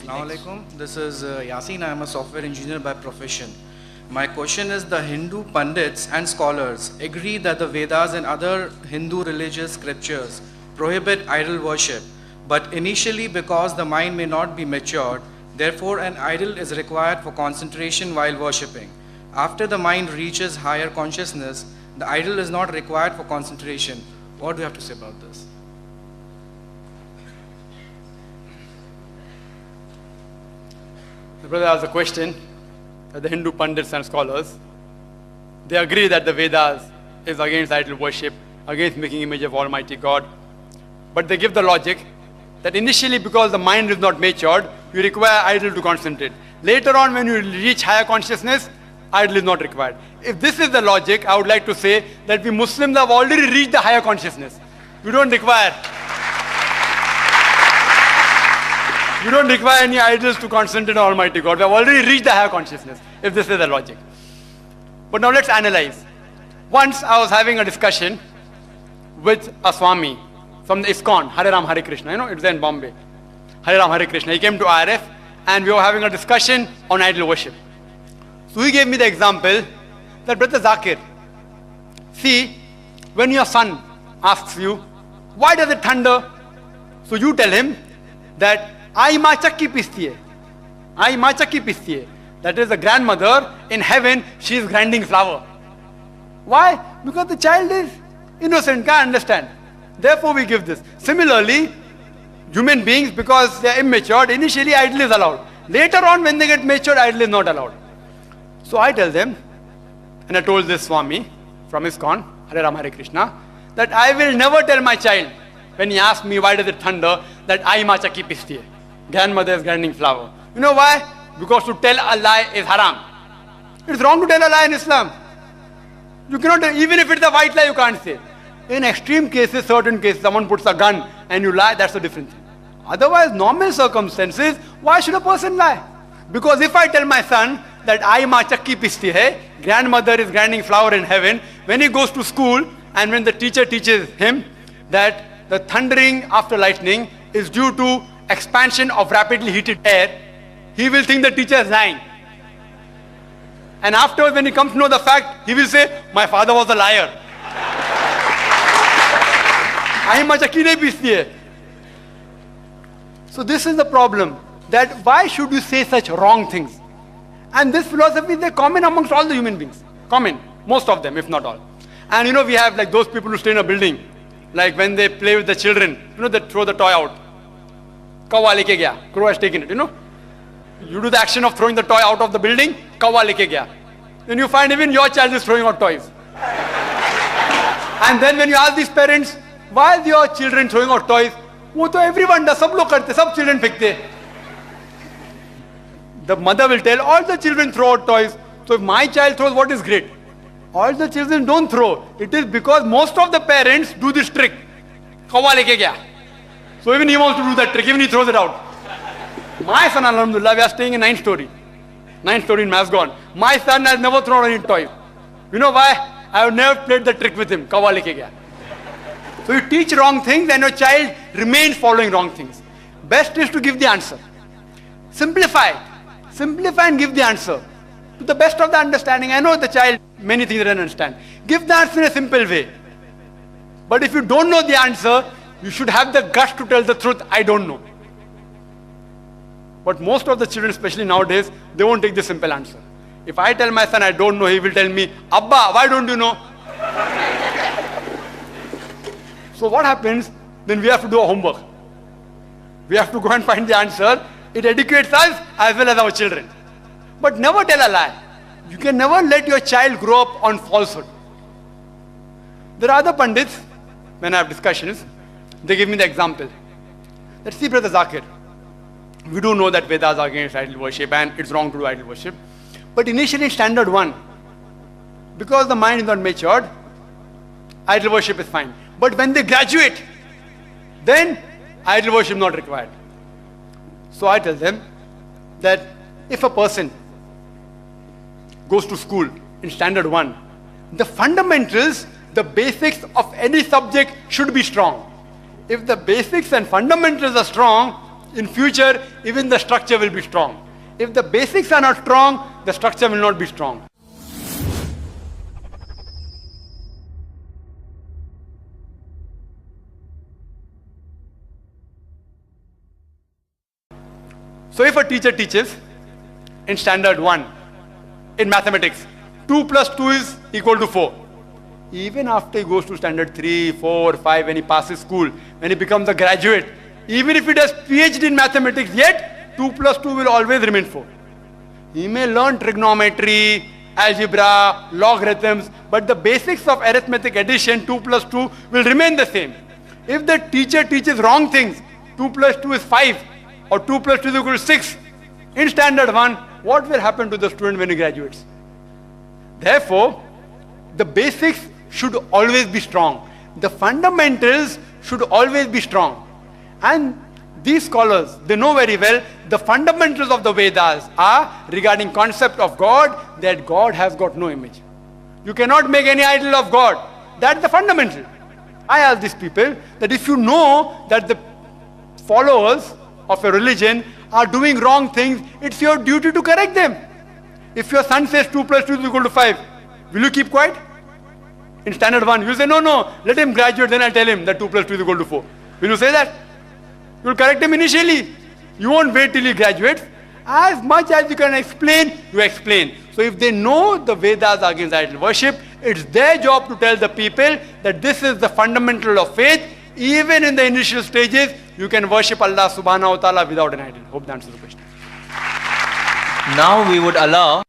Assalamu alaikum. This is Yasin. I am a software engineer by profession. My question is, the Hindu Pandits and scholars agree that the Vedas and other Hindu religious scriptures prohibit idol worship, but initially because the mind may not be matured, therefore an idol is required for concentration while worshipping. After the mind reaches higher consciousness, the idol is not required for concentration. What do you have to say about this? The brother asked a question that the Hindu Pandits and scholars, they agree that the Vedas is against idol worship, against making image of Almighty God. But they give the logic that initially because the mind is not matured, you require idol to concentrate. Later on when you reach higher consciousness, idol is not required. If this is the logic, I would like to say that we Muslims have already reached the higher consciousness. We don't require any idols to concentrate on Almighty God. We have already reached the higher consciousness, if this is the logic. But now let's analyze. Once I was having a discussion with a Swami from the ISKCON, Hare Ram Hare Krishna, it's there in Bombay. Hare Ram Hare Krishna. He came to IRF and we were having a discussion on idol worship. So he gave me the example that, Brother Zakir, see, when your son asks you, why does it thunder? So you tell him that Ai ma chakki pisti hai. Ai ma chakki pisti hai. That is the grandmother in heaven, she is grinding flour. Why? Because the child is innocent, can't understand. Therefore we give this. Similarly, human beings, because they are immature, initially idol is allowed. Later on when they get matured, idol is not allowed. So I tell them, and I told this Swami from ISKCON, Hare Ram Hare Krishna, that I will never tell my child, when he asks me why does it thunder, that Ai ma chakki pisti hai. Grandmother is grinding flour. You know why? Because to tell a lie is haram. It's wrong to tell a lie in Islam. You cannot, even if it's a white lie, you can't say. In extreme cases, certain cases, someone puts a gun and you lie, that's a different thing. Otherwise, normal circumstances, why should a person lie? Because if I tell my son that Ai ma chakki pisti hai, grandmother is grinding flour in heaven, when he goes to school and when the teacher teaches him that the thundering after lightning is due to expansion of rapidly heated air, he will think the teacher is lying. And afterwards when he comes to know the fact, he will say, my father was a liar. Ai ma chakki nahi pisti hai. So this is the problem, that why should you say such wrong things? And this philosophy is common amongst all the human beings. Common, most of them, if not all. And we have like those people who stay in a building, like when they play with the children, they throw the toy out. Kawa leke gaya, crow has taken it, You do the action of throwing the toy out of the building, kawa leke gaya. Then you find even your child is throwing out toys. And then when you ask these parents, why is your children throwing out toys? वो तो everyone does, सब लोग करते, सब children फेंकते. The mother will tell, all the children throw out toys. So if my child throws, what is great? All the children don't throw. It is because most of the parents do this trick. Kawa leke gaya. So even he wants to do that trick, even he throws it out. My son, alhamdulillah, we are staying in 9th story. 9th story in Masgon. My son has never thrown any toys. You know why? I have never played the trick with him. Kawa leke gaya. So you teach wrong things and your child remains following wrong things. Best is to give the answer. Simplify. Simplify and give the answer. To the best of the understanding. I know the child, many things they don't understand. Give the answer in a simple way. But if you don't know the answer, you should have the guts to tell the truth, I don't know. But most of the children, especially nowadays, they won't take the simple answer. If I tell my son I don't know, he will tell me, Abba, why don't you know? So what happens? Then we have to do our homework. We have to go and find the answer. It educates us as well as our children. But never tell a lie. You can never let your child grow up on falsehood. There are other Pandits, when I have discussions, they give me the example. Let's see, Brother Zakir. We do know that Vedas are against idol worship and it's wrong to do idol worship. But initially in standard 1, because the mind is not matured, idol worship is fine. But when they graduate, then idol worship is not required. So I tell them that if a person goes to school in standard 1, the fundamentals, the basics of any subject should be strong. If the basics and fundamentals are strong, in future, even the structure will be strong. If the basics are not strong, the structure will not be strong. So if a teacher teaches in standard 1, in mathematics, 2 plus 2 is equal to 4. Even after he goes to standard 3, 4, 5, when he passes school, when he becomes a graduate, even if he does PhD in mathematics, yet 2 plus 2 will always remain 4. He may learn trigonometry, algebra, logarithms, but the basics of arithmetic addition, 2 plus 2, will remain the same. If the teacher teaches wrong things, 2 plus 2 is 5, or 2 plus 2 is equal to 6, in standard 1, what will happen to the student when he graduates? Therefore, the basics should always be strong. The fundamentals should always be strong. And these scholars, they know very well the fundamentals of the Vedas are regarding concept of God, that God has got no image. You cannot make any idol of God. That's the fundamental. I ask these people that if you know that the followers of a religion are doing wrong things, it's your duty to correct them. If your son says 2 plus 2 is equal to 5, will you keep quiet? In standard 1, you say, no, let him graduate, then I'll tell him that 2 plus 2 is equal to 4. Will you say that? You will correct him initially. You won't wait till he graduates. As much as you can explain, you explain. So if they know the Vedas are against idol worship, it's their job to tell the people that this is the fundamental of faith. Even in the initial stages, you can worship Allah subhanahu wa ta'ala without an idol. Hope that answers the question. Now we would allow